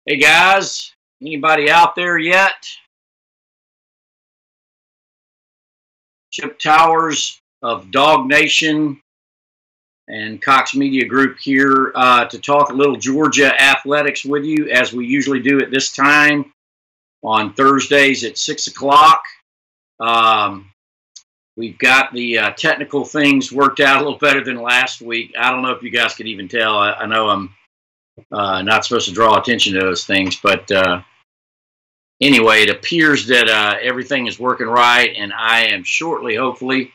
Hey guys, anybody out there yet? Chip Towers of Dog Nation and Cox Media Group here to talk a little Georgia athletics with you, as we usually do at this time on Thursdays at 6 o'clock. We've got the technical things worked out a little better than last week. I don't know if you guys could even tell. I know I'm not supposed to draw attention to those things, but anyway, it appears that everything is working right, and I am shortly, hopefully,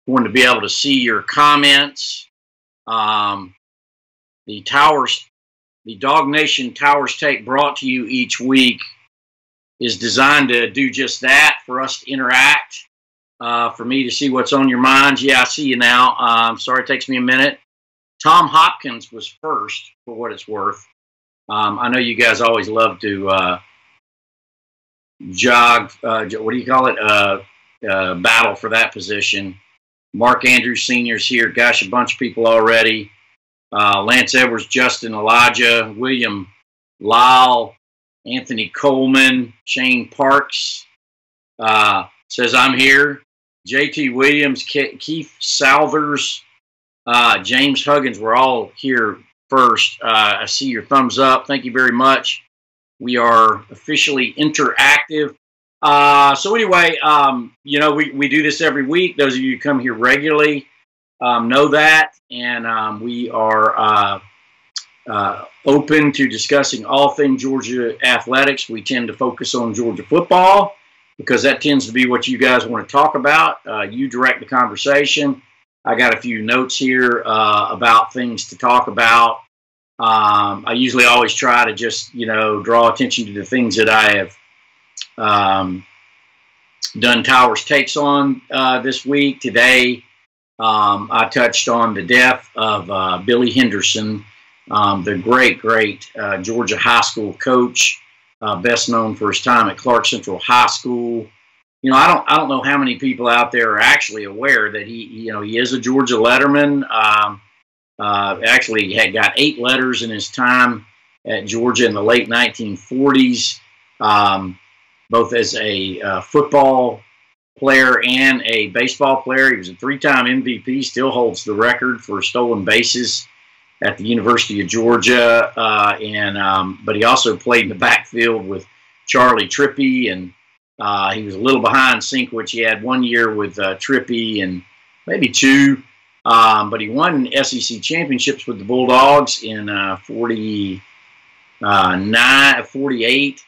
going to be able to see your comments. The Dog Nation Towers Take, brought to you each week, is designed to do just that, for us to interact, for me to see what's on your minds. Yeah, I see you now. Sorry it takes me a minute. Tom Hopkins was first, for what it's worth. I know you guys always love to what do you call it? Battle for that position. Mark Andrews Sr.'s here. Gosh, a bunch of people already. Lance Edwards, Justin, Elijah, William Lyle, Anthony Coleman, Shane Parks says, I'm here. JT Williams, Keith Salvers, James Huggins, we're all here first. I see your thumbs up. Thank you very much. We are officially interactive. So anyway, you know, we do this every week. Those of you who come here regularly know that. And we are open to discussing all things Georgia athletics. We tend to focus on Georgia football because that tends to be what you guys want to talk about. You direct the conversation. I got a few notes here about things to talk about. I usually always try to just, you know, draw attention to the things that I have done Towers Takes on this week. Today, I touched on the death of Billy Henderson, the great Georgia high school coach, best known for his time at Clark Central High School. You know, I don't know how many people out there are actually aware that he is a Georgia letterman. Actually, he had got 8 letters in his time at Georgia in the late 1940s, both as a football player and a baseball player. He was a 3-time MVP, still holds the record for stolen bases at the University of Georgia. But he also played in the backfield with Charlie Trippi, and he was a little behind Sinkwich. He had 1 year with Trippi and maybe 2. But he won SEC championships with the Bulldogs in 49, 48,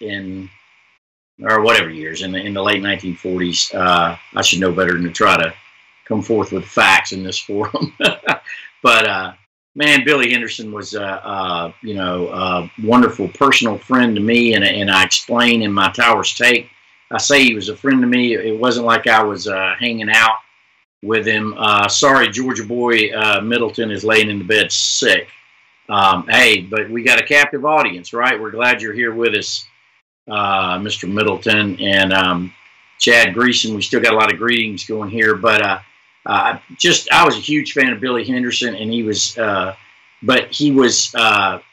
or whatever years in the late 1940s. I should know better than to try to come forth with facts in this forum. But man, Billy Henderson was a wonderful personal friend to me, and I explain in my Towers Take. I say he was a friend to me. It wasn't like I was hanging out with him. Sorry, Georgia boy Middleton is laying in the bed sick. Hey, but we got a captive audience, right? We're glad you're here with us, Mr. Middleton, and Chad Greason. We still got a lot of greetings going here, but I was a huge fan of Billy Henderson, and he was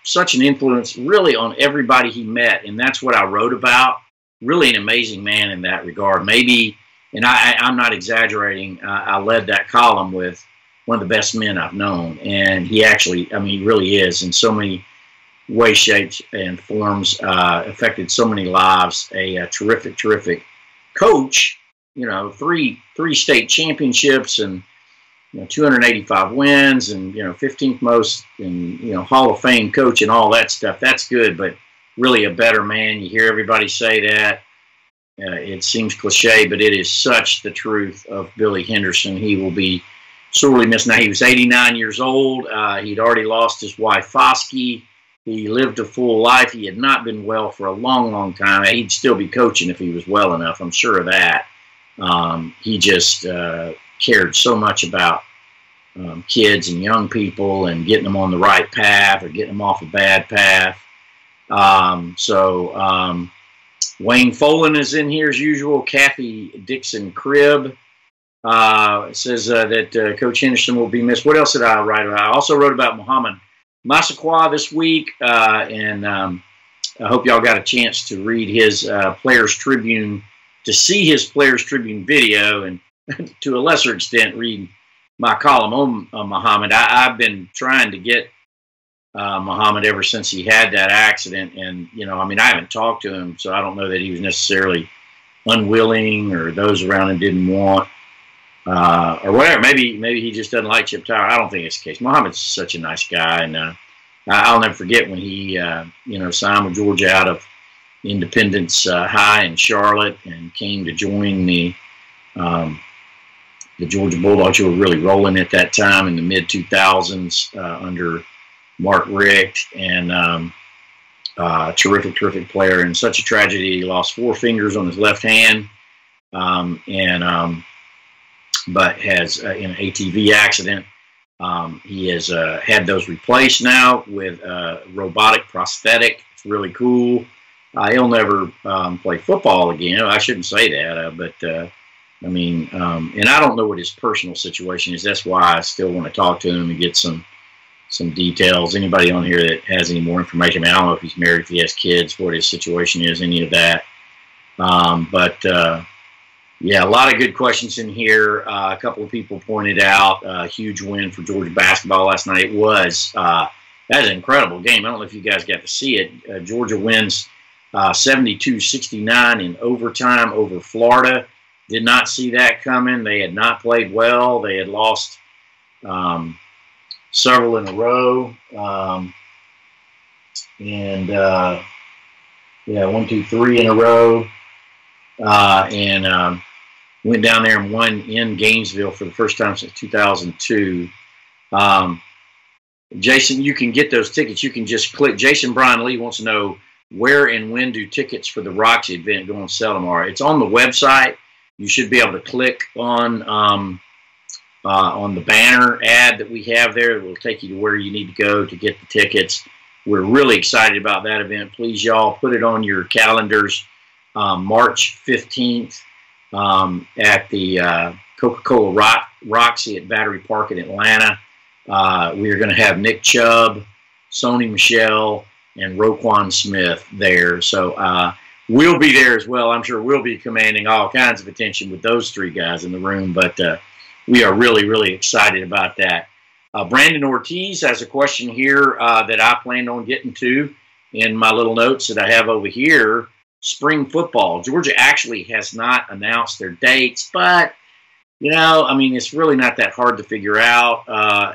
such an influence really on everybody he met, and that's what I wrote about. Really an amazing man in that regard. Maybe, and I'm not exaggerating, I led that column with one of the best men I've known. And he actually, I mean, he really is in so many ways, shapes, and forms, affected so many lives. A terrific coach, you know, three state championships, and 285 wins, and 15th most, and Hall of Fame coach and all that stuff. That's good, but really a better man. You hear everybody say that. It seems cliche, but it is such the truth of Billy Henderson. He will be sorely missed. Now, he was 89 years old. He'd already lost his wife, Foskey. He lived a full life. He had not been well for a long time. He'd still be coaching if he was well enough. I'm sure of that. He just cared so much about kids and young people and getting them on the right path or getting them off a bad path. Wayne Folan is in here as usual. Kathy Dixon Cribb says that Coach Henderson will be missed. What else did I write about? I also wrote about Muhammad Massaquoi this week, and I hope y'all got a chance to read his Players Tribune, to see his Players Tribune video, and to a lesser extent read my column on Muhammad. I've been trying to get Muhammad ever since he had that accident, and I mean, I haven't talked to him, so I don't know that he was necessarily unwilling or those around him didn't want or whatever. Maybe he just doesn't like Chip Tower. I don't think it's the case. Muhammad's such a nice guy, and I'll never forget when he signed with Georgia out of Independence High in Charlotte and came to join the Georgia Bulldogs, who were really rolling at that time in the mid-2000s under Mark Richt, and terrific player, and such a tragedy. He lost 4 fingers on his left hand, but has in an ATV accident. He has had those replaced now with robotic prosthetic. It's really cool. He'll never play football again. I shouldn't say that, but I mean, and I don't know what his personal situation is. That's why I still want to talk to him and get some details. Anybody on here that has any more information? I mean, I don't know if he's married, if he has kids, what his situation is, any of that. Yeah, a lot of good questions in here. A couple of people pointed out a huge win for Georgia basketball last night. It was. That was an incredible game. I don't know if you guys got to see it. Georgia wins 72-69 in overtime over Florida. Did not see that coming. They had not played well. They had lost several in a row. Yeah, 1, 2, 3 in a row. Went down there and won in Gainesville for the first time since 2002. Jason, you can get those tickets. You can just click. Jason Brian Lee wants to know where and when do tickets for the Roxy event go on sale tomorrow. It's on the website. You should be able to click on the banner ad that we have there. It will take you to where you need to go to get the tickets. We're really excited about that event. Please, y'all, put it on your calendars. March 15th at the Coca-Cola Roxy at Battery Park in Atlanta. We are going to have Nick Chubb, Sony Michel, and Roquan Smith there. So we'll be there as well. I'm sure we'll be commanding all kinds of attention with those 3 guys in the room, but we are really excited about that. Brandon Ortiz has a question here that I planned on getting to in my little notes that I have over here. Spring football. Georgia actually has not announced their dates, but, I mean, it's really not that hard to figure out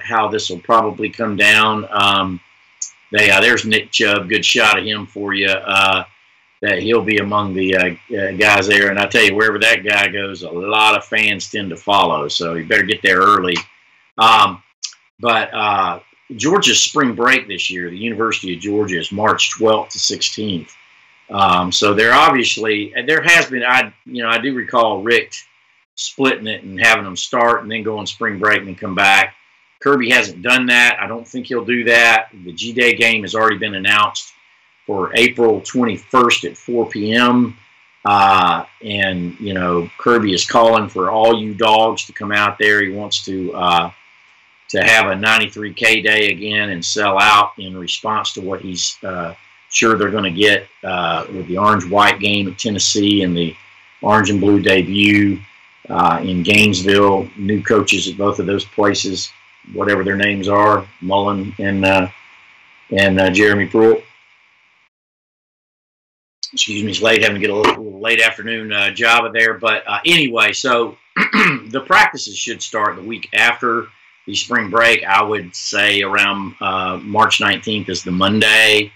how this will probably come down. There's Nick Chubb. Good shot of him for you. That he'll be among the guys there. And I tell you, wherever that guy goes, a lot of fans tend to follow. So you better get there early. But Georgia's spring break this year, the University of Georgia, is March 12th to 16th. So there has been, I do recall Rick splitting it and having them start and then go on spring break and then come back. Kirby hasn't done that. I don't think he'll do that. The G-Day game has already been announced for April 21st at 4 p.m. And, Kirby is calling for all you dogs to come out there. He wants to have a 93K day again and sell out in response to what he's sure they're going to get with the orange-white game at Tennessee and the orange and blue debut in Gainesville. New coaches at both of those places, whatever their names are, Mullen and Jeremy Pruitt. Excuse me, it's late, having to get a little late afternoon job there. But anyway, so the practices should start the week after the spring break. I would say around March 19th is the Monday.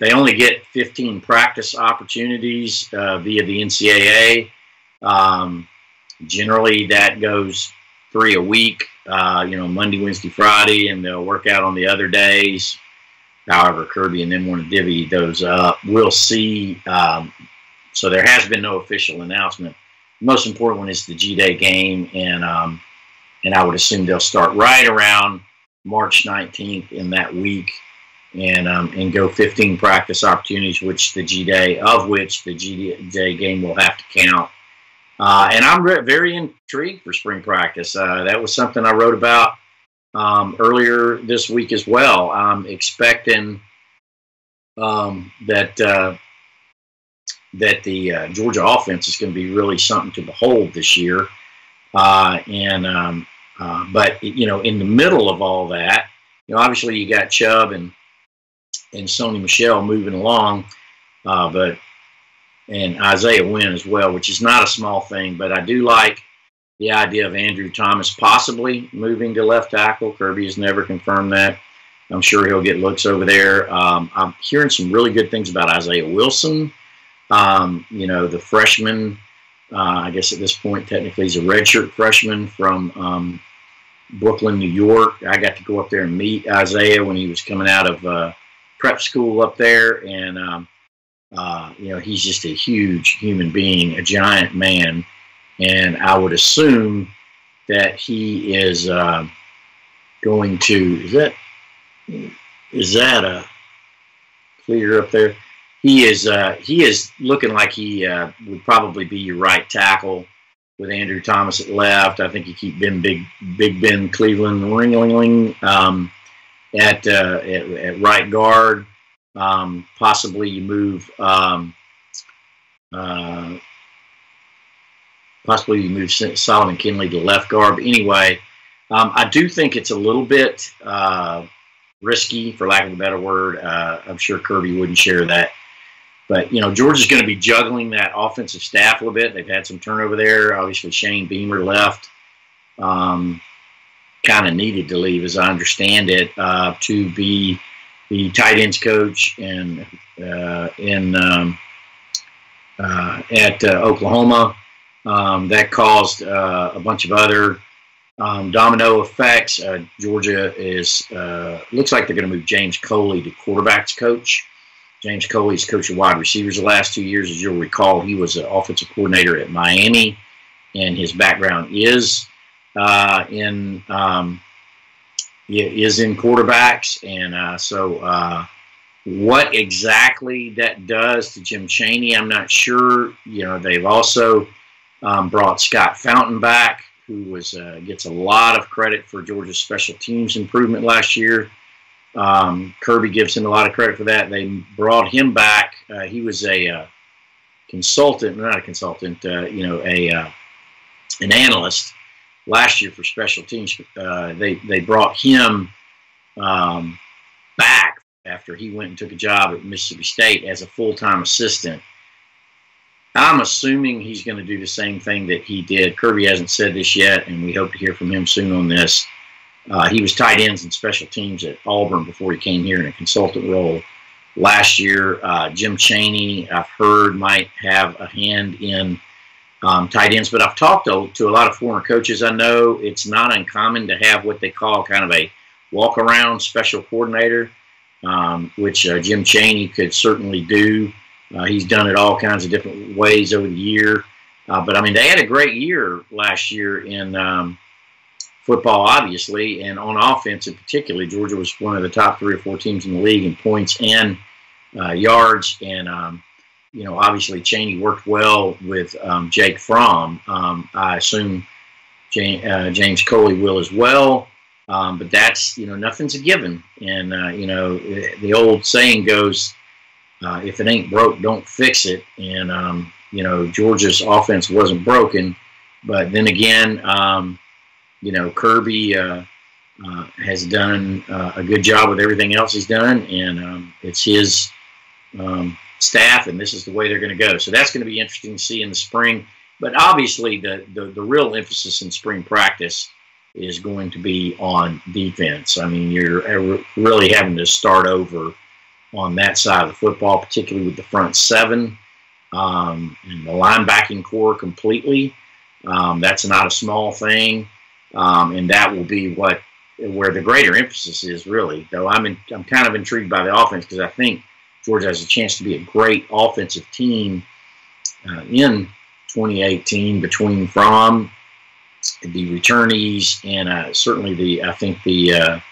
They only get 15 practice opportunities via the NCAA. Generally, that goes 3 a week, Monday, Wednesday, Friday, and they'll work out on the other days. However, Kirby and them want to divvy those up. We'll see. So there has been no official announcement. The most important one is the G-Day game, and I would assume they'll start right around March 19th in that week, and go 15 practice opportunities, which the G-Day game will have to count. And I'm very intrigued for spring practice. That was something I wrote about earlier this week as well. I'm expecting that the Georgia offense is going to be really something to behold this year. But you know, in the middle of all that, you know, obviously you got Chubb and Sony Michel moving along, and Isaiah Wynn as well, which is not a small thing. But I do like the idea of Andrew Thomas possibly moving to left tackle. Kirby has never confirmed that. I'm sure he'll get looks over there. I'm hearing some really good things about Isaiah Wilson. You know, the freshman, I guess at this point technically he's a redshirt freshman from Brooklyn, New York. I got to go up there and meet Isaiah when he was coming out of prep school up there, and you know, he's just a huge human being, a giant man, and I would assume that he is going to. Is that a clear up there? He is looking like he would probably be your right tackle with Andrew Thomas at left. I think you keep Big Ben Cleveland at right guard. Possibly you move Solomon Kinley to left guard. But anyway, I do think it's a little bit risky, for lack of a better word. I'm sure Kirby wouldn't share that. But, you know, Georgia's going to be juggling that offensive staff a little bit. They've had some turnover there. Obviously, Shane Beamer left. Kind of needed to leave, as I understand it, to be the tight ends coach at Oklahoma. That caused a bunch of other domino effects. Georgia looks like they're going to move James Coley to quarterbacks coach. James Coley's coached wide receivers the last 2 years. As you'll recall, he was an offensive coordinator at Miami, and his background is in quarterbacks. And so what exactly that does to Jim Chaney, I'm not sure. You know, they've also brought Scott Fountain back, who gets a lot of credit for Georgia's special teams improvement last year. Kirby gives him a lot of credit for that. They brought him back. He was a consultant, not a consultant, you know, an analyst last year for special teams. They brought him back after he went and took a job at Mississippi State as a full-time assistant. I'm assuming he's going to do the same thing that he did. Kirby hasn't said this yet, and we hope to hear from him soon on this. He was tight ends and special teams at Auburn before he came here in a consultant role last year. Jim Chaney, I've heard, might have a hand in tight ends, but I've talked to a lot of former coaches. I know it's not uncommon to have what they call kind of a walk-around special coordinator, which Jim Chaney could certainly do. He's done it all kinds of different ways over the year. But, I mean, they had a great year last year in football, obviously, and on offense in particular. Georgia was one of the top 3 or 4 teams in the league in points and yards. And, you know, obviously Chaney worked well with Jake Fromm. I assume James Coley will as well. But that's, you know, nothing's a given. And, you know, the old saying goes, if it ain't broke, don't fix it. And, you know, Georgia's offense wasn't broken. But then again, you know, Kirby has done a good job with everything else he's done. And it's his staff, and this is the way they're going to go. So that's going to be interesting to see in the spring. But obviously the real emphasis in spring practice is going to be on defense. I mean, you're really having to start over on that side of the football, particularly with the front 7 and the linebacking core completely. That's not a small thing, and that will be where the greater emphasis is, really. Though I'm kind of intrigued by the offense, because I think Georgia has a chance to be a great offensive team in 2018 between Fromm, the returnees, and certainly I think the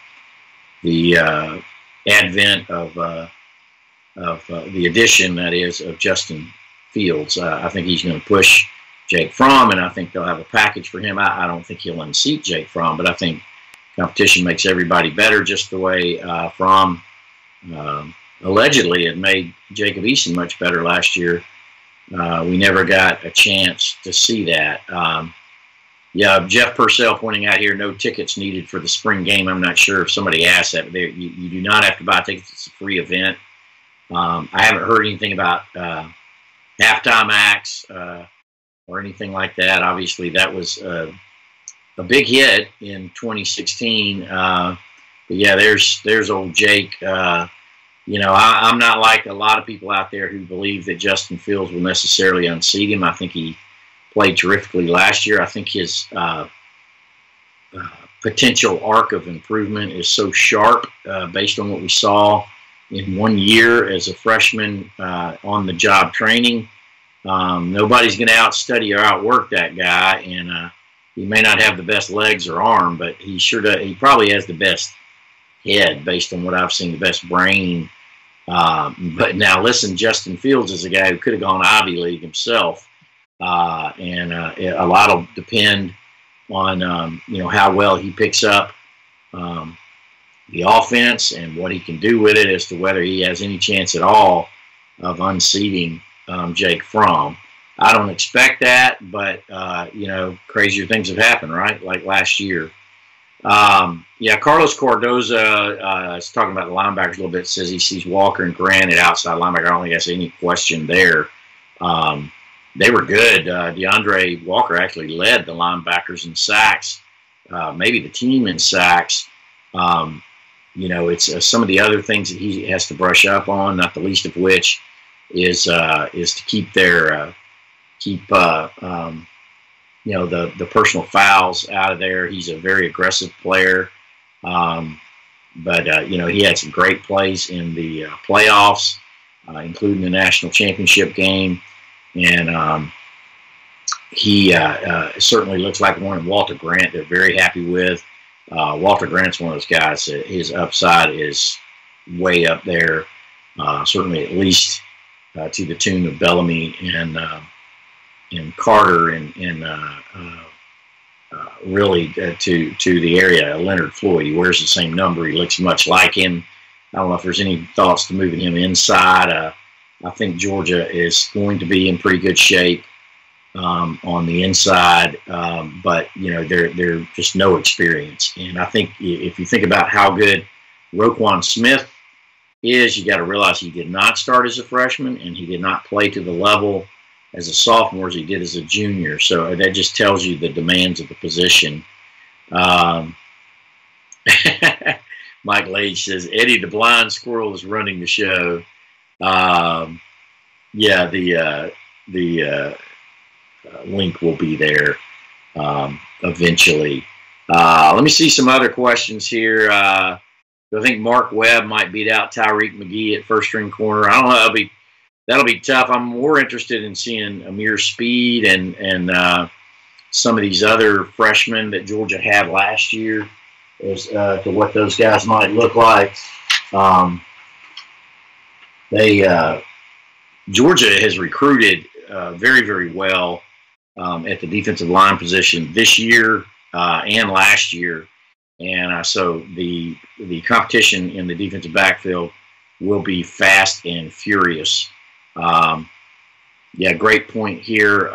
advent of the addition, that is, of Justin Fields. I think he's going to push Jake Fromm, and I think they'll have a package for him. I don't think he'll unseat Jake Fromm, but I think competition makes everybody better, just the way Fromm allegedly had made Jacob Eason much better last year. We never got a chance to see that. Yeah, Jeff Purcell pointing out here, no tickets needed for the spring game. I'm not sure if somebody asked that, but you do not have to buy tickets. It's a free event. I haven't heard anything about halftime acts or anything like that. Obviously, that was a big hit in 2016. But yeah, there's old Jake. You know, I'm not like a lot of people out there who believe that Justin Fields will necessarily unseat him. I think he played terrifically last year. I think his potential arc of improvement is so sharp based on what we saw in 1 year as a freshman on the job training. Nobody's going to outstudy or outwork that guy, and he may not have the best legs or arm, but he sure does. He probably has the best head based on what I've seen, the best brain. But now listen, Justin Fields is a guy who could have gone Ivy League himself. And a lot will depend on you know, how well he picks up the offense and what he can do with it as to whether he has any chance at all of unseating Jake Fromm. I don't expect that, but you know, crazier things have happened, right? Like last year. Yeah, Carlos Cardoza is talking about the linebackers a little bit. Says he sees Walker and Grant at outside linebacker. I don't think that's any question there. They were good. DeAndre Walker actually led the linebackers in sacks, maybe the team in sacks. You know, it's some of the other things that he has to brush up on, not the least of which is to keep their you know, the personal fouls out of there. He's a very aggressive player, but you know, he had some great plays in the playoffs, including the national championship game. And he certainly looks like one of Walter Grant they're very happy with. Walter Grant's one of those guys that his upside is way up there, certainly at least to the tune of Bellamy and Carter and really to the area. Leonard Floyd, he wears the same number. He looks much like him. I don't know if there's any thoughts to moving him inside. I think Georgia is going to be in pretty good shape on the inside, but you know, they're just no experience. And I think if you think about how good Roquan Smith is, you got to realize he did not start as a freshman, and he did not play to the level as a sophomore as he did as a junior. So that just tells you the demands of the position. Mike Lage says Eddie the Blind Squirrel is running the show. Yeah, the link will be there eventually. Let me see some other questions here. I think Mark Webb might beat out Tyreek McGee at first string corner. I don't know. That'll be tough. I'm more interested in seeing Amir Speed and some of these other freshmen that Georgia had last year as to what those guys might look like. Georgia has recruited very, very well at the defensive line position this year and last year. And so the competition in the defensive backfield will be fast and furious. Yeah, great point here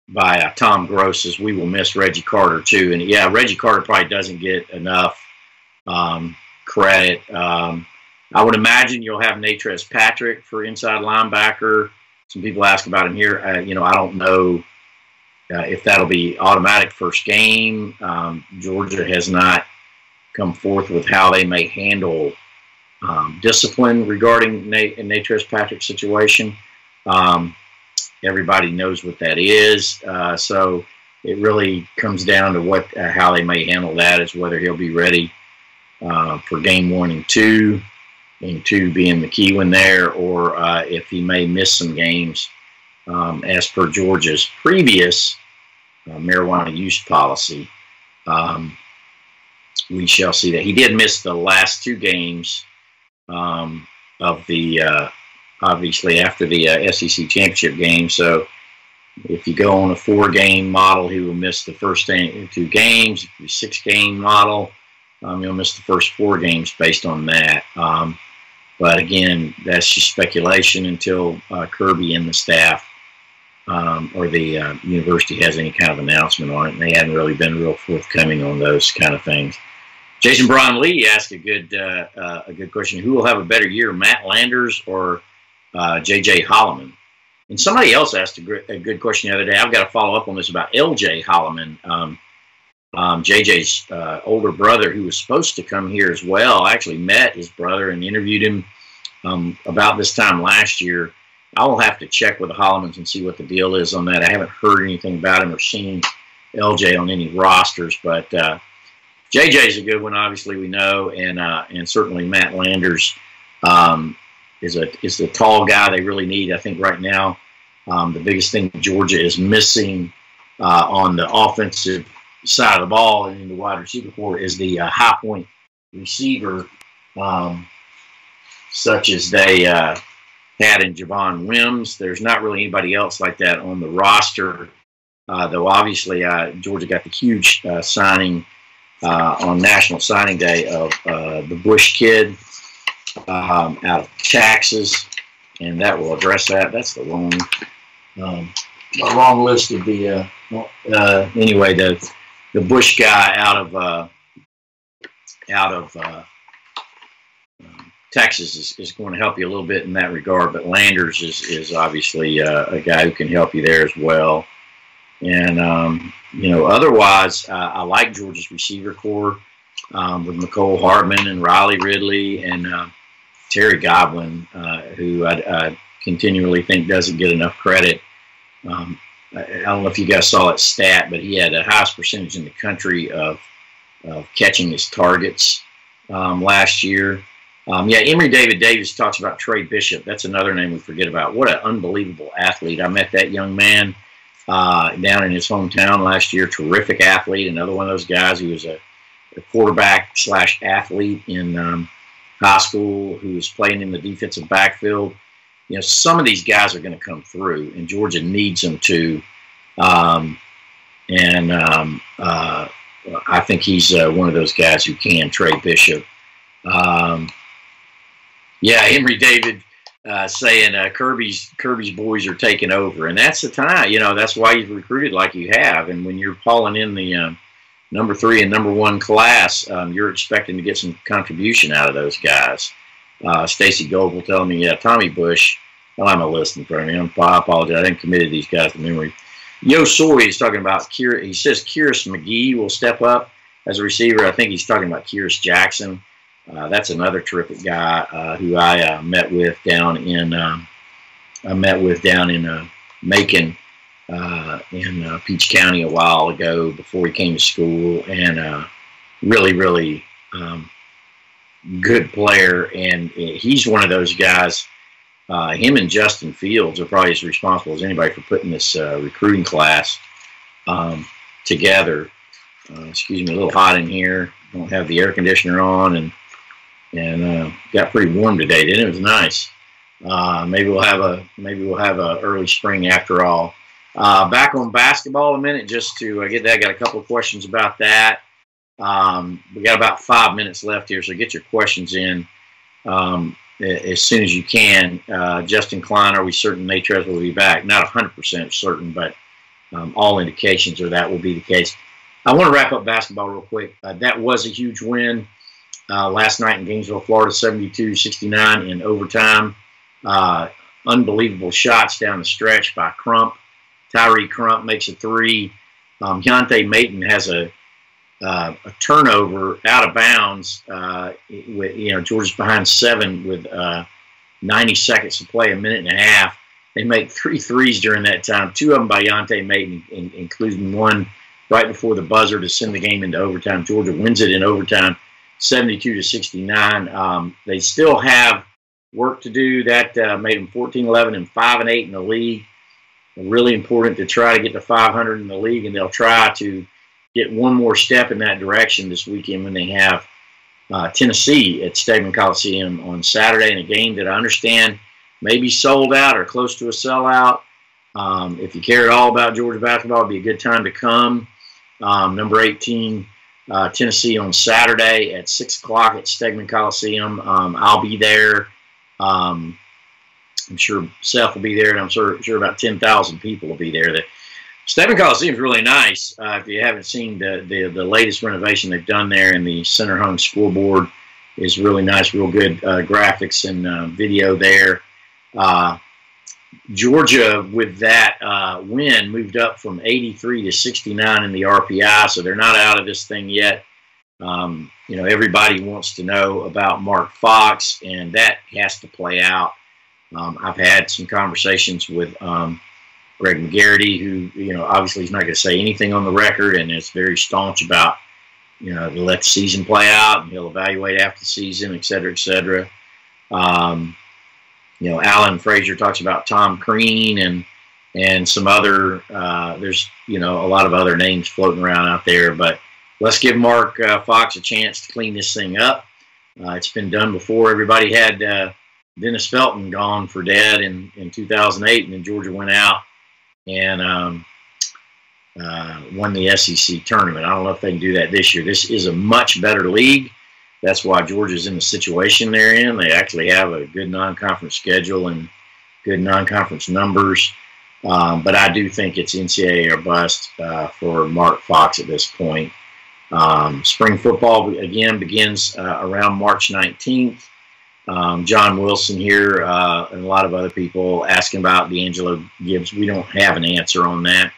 by Tom Gross says we will miss Reggie Carter too. And yeah, Reggie Carter probably doesn't get enough credit. I would imagine you'll have Natrez Patrick for inside linebacker. Some people ask about him here. You know, I don't know if that'll be automatic first game. Georgia has not come forth with how they may handle discipline regarding Natrez Patrick's situation. Everybody knows what that is. So it really comes down to how they may handle that, is whether he'll be ready for game 1 and 2. Game 2 being the key one there, or if he may miss some games as per Georgia's previous marijuana use policy. We shall see that. He did miss the last 2 games of the, obviously after the SEC championship game. So if you go on a 4-game model, he will miss the first 2 games. If you 6-game model, you'll miss the first 4 games based on that. But again, that's just speculation until Kirby and the staff or the university has any kind of announcement on it. And they hadn't really been real forthcoming on those kind of things. Jason Brian Lee asked a good question. Who will have a better year, Matt Landers or J.J. Holloman? And somebody else asked a good question the other day. I've got to follow up on this about L.J. Holloman. J.J.'s older brother, who was supposed to come here as well. I actually met his brother and interviewed him about this time last year. I will have to check with the Hollomans and see what the deal is on that. I haven't heard anything about him or seen L.J. on any rosters, but J.J.'s a good one, obviously we know, and certainly Matt Landers is the tall guy they really need. I think right now the biggest thing Georgia is missing on the offensive side of the ball and in the wide receiver corps is the high point receiver, such as they had in Javon Wims. There's not really anybody else like that on the roster, though obviously Georgia got the huge signing on National Signing Day of the Bush kid out of Texas, and that will address that. That's the long list of the anyway, the Bush guy out of Texas is going to help you a little bit in that regard, but Landers is obviously a guy who can help you there as well. And otherwise, I like Georgia's receiver corps with McCole Hartman and Riley Ridley and Terry Godwin, who I continually think doesn't get enough credit. I don't know if you guys saw that stat, but he had the highest percentage in the country of catching his targets last year. Emory David Davis talks about Trey Bishop. That's another name we forget about. What an unbelievable athlete. I met that young man down in his hometown last year. Terrific athlete. Another one of those guys who was a quarterback / athlete in high school who was playing in the defensive backfield. Some of these guys are going to come through, and Georgia needs them to. I think he's one of those guys who can. Trey Bishop. Emory David saying Kirby's boys are taking over, and that's the time. That's why you've recruited like you have, and when you're calling in the number 3 and number 1 class, you're expecting to get some contribution out of those guys. Stacy Goble telling me, Tommy Bush. Well, I'm a list in front of me. I apologize. I didn't commit these guys to memory. Yo Sori is talking about he says Kyrus McGee will step up as a receiver. I think he's talking about Kyrus Jackson. That's another terrific guy who I met with down in Macon in Peach County a while ago before he came to school, and really good player. And he's one of those guys. Him and Justin Fields are probably as responsible as anybody for putting this recruiting class together. Excuse me, a little hot in here. Don't have the air conditioner on, and got pretty warm today. Didn't it? It was nice. Maybe we'll have a early spring after all. Back on basketball a minute, just to get that. I got a couple of questions about that. We got about 5 minutes left here, so get your questions in as soon as you can. Justin Klein, are we certain Natrez will be back? Not 100% certain, but all indications are that will be the case. I want to wrap up basketball real quick. That was a huge win last night in Gainesville, Florida, 72-69 in overtime. Unbelievable shots down the stretch by Crump. Tyree Crump makes a 3. Keontae Maton has a turnover out of bounds. Georgia's behind 7 with 90 seconds to play, a minute and a half. They make 3 threes during that time, 2 of them by Keontae Maton, including one right before the buzzer to send the game into overtime. Georgia wins it in overtime, 72-69. They still have work to do. That made them 14-11 and 5-8 in the league. Really important to try to get to 500 in the league, and they'll try to get one more step in that direction this weekend when they have Tennessee at Stegeman Coliseum on Saturday in a game that I understand may be sold out or close to a sellout. If you care at all about Georgia basketball, it'd be a good time to come. Number 18, Tennessee on Saturday at 6 o'clock at Stegeman Coliseum. I'll be there. I'm sure Seth will be there, and I'm sure about 10,000 people will be there. The Stedman Coliseum is really nice. If you haven't seen the latest renovation they've done there, and the center hung scoreboard is really nice, real good graphics and video there. Georgia, with that win, moved up from 83 to 69 in the RPI, so they're not out of this thing yet. You know, everybody wants to know about Mark Fox, and that has to play out. I've had some conversations with Greg McGarity, who, you know, obviously he's not going to say anything on the record, and is very staunch about, you know, to let the season play out, and he'll evaluate after the season, et cetera, et cetera. You know, Alan Frazier talks about Tom Crean and some other, there's, you know, a lot of other names floating around out there, but let's give Mark Fox a chance to clean this thing up. It's been done before. Everybody had Dennis Felton gone for dead in 2008, and then Georgia went out and won the SEC tournament. I don't know if they can do that this year. This is a much better league. That's why Georgia's in the situation they're in. They actually have a good non-conference schedule and good non-conference numbers. But I do think it's NCAA or bust for Mark Fox at this point. Spring football, again, begins around March 19th. John Wilson here and a lot of other people asking about D'Angelo Gibbs. We don't have an answer on that.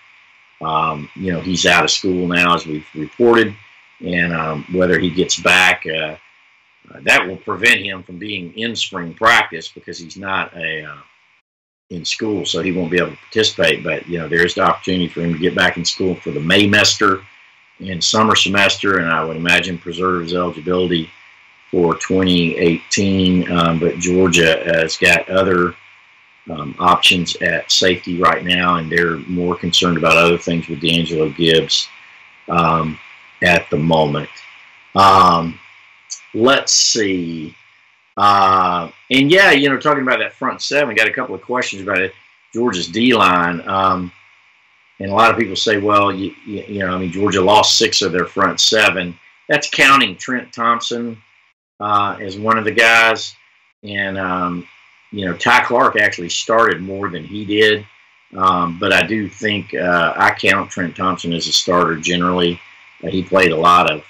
You know, he's out of school now, as we've reported. And whether he gets back, that will prevent him from being in spring practice because he's not in school, so he won't be able to participate. But, you know, there's the opportunity for him to get back in school for the Maymester and summer semester, and I would imagine preserve his eligibility for 2018. But Georgia has got other options at safety right now, and they're more concerned about other things with D'Angelo Gibbs at the moment. Let's see. And yeah, you know, talking about that front seven, got a couple of questions about it. Georgia's D-line. And a lot of people say, well, you know, I mean, Georgia lost 6 of their front 7. That's counting Trent Thompson as one of the guys. And, you know, Ty Clark actually started more than he did. But I do think I count Trent Thompson as a starter generally. He played a lot of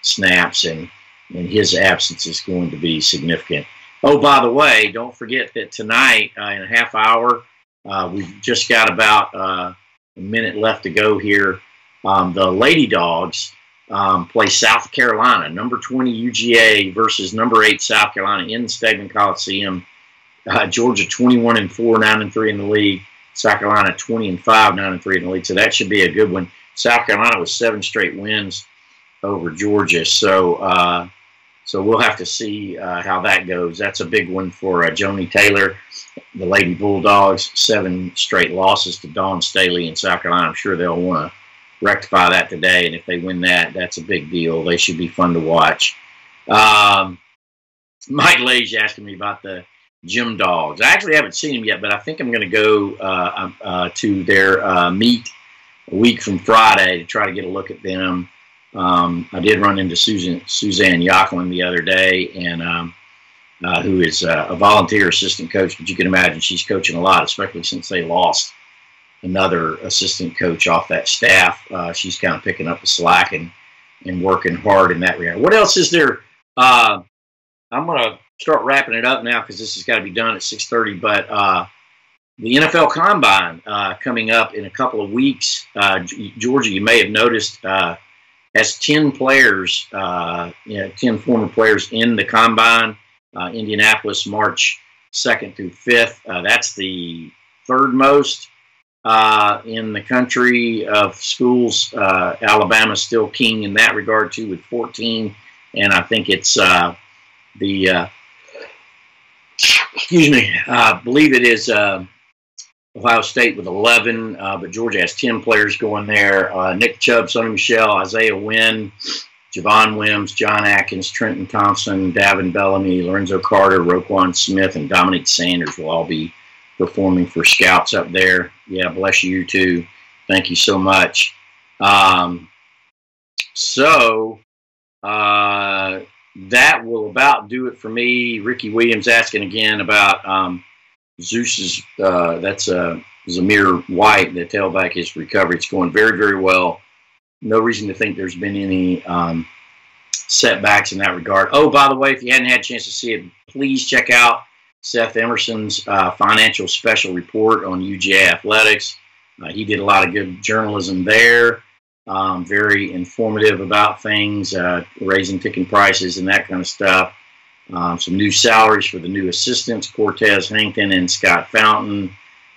snaps, and his absence is going to be significant. Oh, by the way, don't forget that tonight in a half hour, we've just got about a minute left to go here. The Lady Dogs play South Carolina, number 20 UGA versus number 8 South Carolina in the Stedman Coliseum. Georgia 21-4, 9-3 in the league. South Carolina 20-5, 9-3 in the league. So that should be a good one. South Carolina with 7 straight wins over Georgia. So so we'll have to see how that goes. That's a big one for Joni Taylor, the Lady Bulldogs. 7 straight losses to Dawn Staley in South Carolina. I'm sure they'll want to rectify that today, and if they win that, that's a big deal. They should be fun to watch. Mike Lage asking me about the Gym Dogs. I actually haven't seen them yet, but I think I'm going to go to their meet a week from Friday to try to get a look at them. I did run into Suzanne Yocklin the other day, and who is a volunteer assistant coach, but you can imagine she's coaching a lot, especially since they lost another assistant coach off that staff. She's kind of picking up the slack and working hard in that regard. What else is there? I'm going to start wrapping it up now because this has got to be done at 6:30, but the NFL Combine coming up in a couple of weeks. Georgia, you may have noticed, has 10 players, 10 former players in the Combine. Indianapolis, March 2nd through 5th. That's the 3rd most in the country of schools. Alabama's still king in that regard, too, with 14. And I think it's excuse me, I believe it is Ohio State with 11, but Georgia has 10 players going there. Nick Chubb, Sonny Michel, Isaiah Wynn, Javon Wims, John Atkins, Trenton Thompson, Davin Bellamy, Lorenzo Carter, Roquan Smith, and Dominic Sanders will all be performing for scouts up there. Yeah, bless you too. Thank you so much. that will about do it for me. Ricky Williams asking again about Zeus's, that's Zamir White, the tailback, his recovery. It's going very, very well. No reason to think there's been any setbacks in that regard. Oh, by the way, if you hadn't had a chance to see it, please check out Seth Emerson's financial special report on UGA Athletics. He did a lot of good journalism there. Very informative about things, raising ticket prices and that kind of stuff. Some new salaries for the new assistants, Cortez Hankton and Scott Fountain.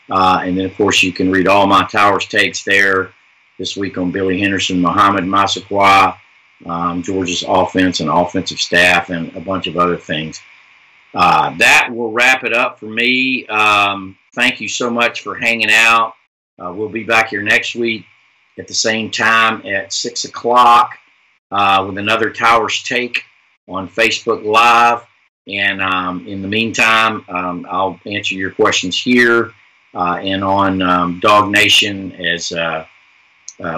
And then, of course, you can read all my Towers takes there this week on Billy Henderson, Muhammad Massaquoi, Georgia's offense and offensive staff, and a bunch of other things. That will wrap it up for me. Thank you so much for hanging out. We'll be back here next week at the same time at 6 o'clock with another Towers Take on Facebook Live. And in the meantime, I'll answer your questions here and on Dog Nation as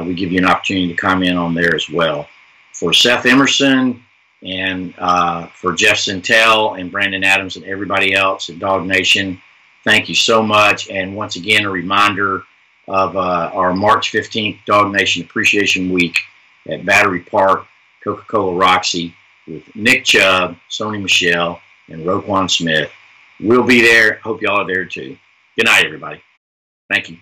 we give you an opportunity to comment on there as well. For Seth Emerson and for Jeff Sintel and Brandon Adams and everybody else at Dog Nation, thank you so much. And once again, a reminder of our March 15th Dog Nation Appreciation Week at Battery Park, Coca-Cola Roxy, with Nick Chubb, Sony Michelle, and Roquan Smith. We'll be there. Hope y'all are there too. Good night, everybody. Thank you.